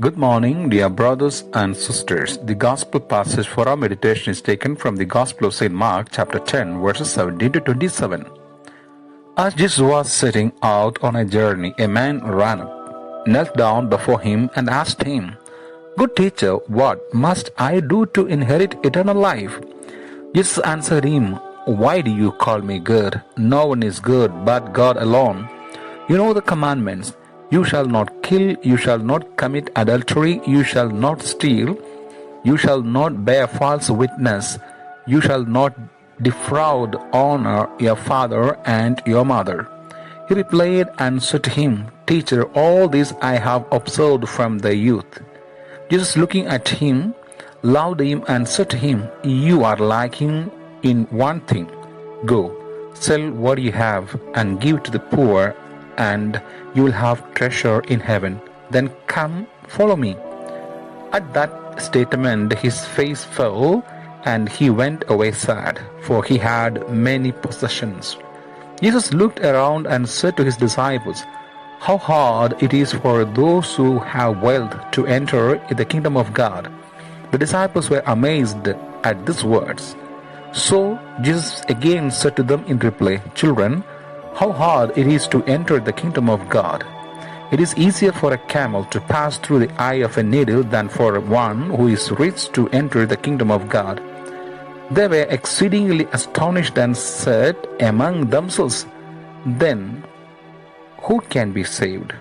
Good morning, dear brothers and sisters. The Gospel passage for our meditation is taken from the Gospel of St. Mark, chapter 10, verses 17 to 27. As Jesus was setting out on a journey, a man ran up, knelt down before him, and asked him, "Good teacher, what must I do to inherit eternal life?" Jesus answered him, "Why do you call me good? No one is good but God alone. You know the commandments. You shall not kill, you shall not commit adultery, you shall not steal, you shall not bear false witness, you shall not defraud, honor your father and your mother." He replied and said to him, "Teacher, all this I have observed from the youth." Jesus, looking at him, loved him and said to him, "You are lacking in one thing. Go, sell what you have and give to the poor, and you will have treasure in heaven. Then come, follow me." At that statement his face fell, and he went away sad, for he had many possessions. Jesus looked around and said to his disciples, "How hard it is for those who have wealth to enter the kingdom of God." The disciples were amazed at these words. So Jesus again said to them in reply, "Children, how hard it is to enter the kingdom of God. It is easier for a camel to pass through the eye of a needle than for one who is rich to enter the kingdom of God." They were exceedingly astonished and said among themselves, "Then who can be saved?"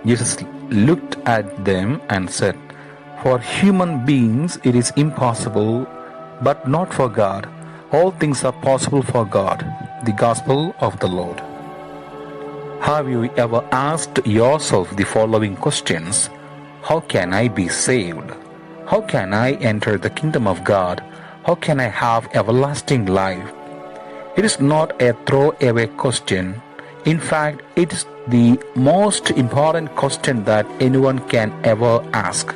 Jesus looked at them and said, "For human beings it is impossible, but not for God. All things are possible for God." The Gospel of the Lord. Have you ever asked yourself the following questions? How can I be saved? How can I enter the kingdom of God? How can I have everlasting life? It is not a throwaway question. In fact, it is the most important question that anyone can ever ask.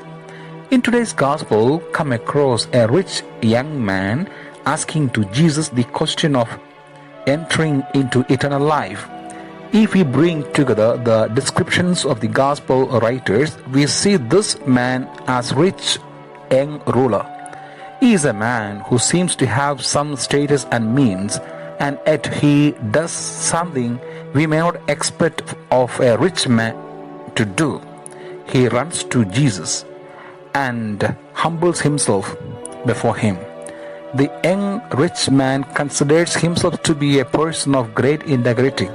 In today's Gospel, come across a rich young man asking to Jesus the question of entering into eternal life. If we bring together the descriptions of the gospel writers, we see this man as rich young ruler. He is a man who seems to have some status and means, and yet he does something we may not expect of a rich man to do. He runs to Jesus and humbles himself before him. The young rich man considers himself to be a person of great integrity.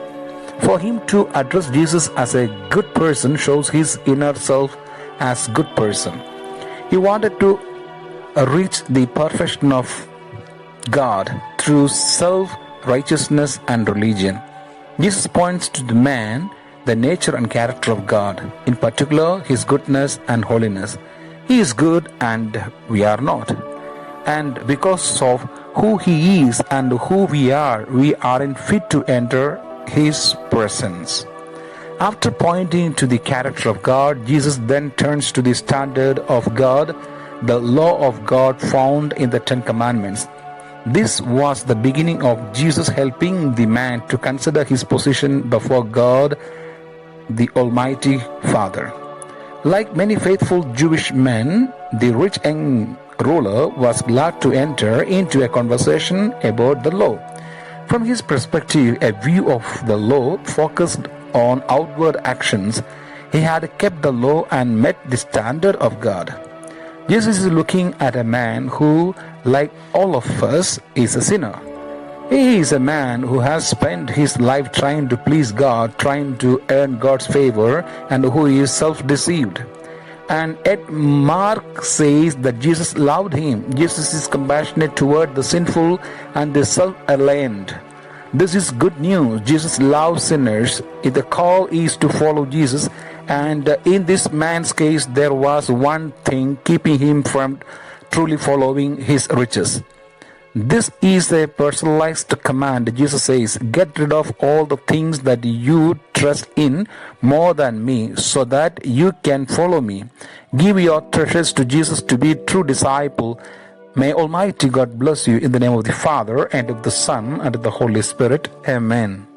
For him to address Jesus as a good person shows his inner self as good person. He wanted to reach the perfection of God through self-righteousness and religion. Jesus points to the man the nature and character of God, in particular his goodness and holiness. He is good and we are not. And because of who he is and who we aren't fit to enter his presence. After pointing to the character of God, Jesus then turns to the standard of God, the law of God found in the Ten Commandments. This was the beginning of Jesus helping the man to consider his position before God, the Almighty Father. Like many faithful Jewish men, the rich young ruler was glad to enter into a conversation about the law. From his perspective, a view of the law focused on outward actions. He had kept the law and met the standard of God. Jesus is looking at a man who, like all of us, is a sinner. He is a man who has spent his life trying to please God, trying to earn God's favor, and who is self-deceived. And yet Mark says that Jesus loved him. Jesus is compassionate toward the sinful and the self-aligned. This is good news. Jesus loves sinners. The call is to follow Jesus. And in this man's case, there was one thing keeping him from truly following his riches. This is a personalized command. Jesus says, "Get rid of all the things that you trust in more than me, so that you can follow me. Give your treasures to Jesus to be a true disciple." May Almighty God bless you in the name of the Father, and of the Son, and of the Holy Spirit. Amen.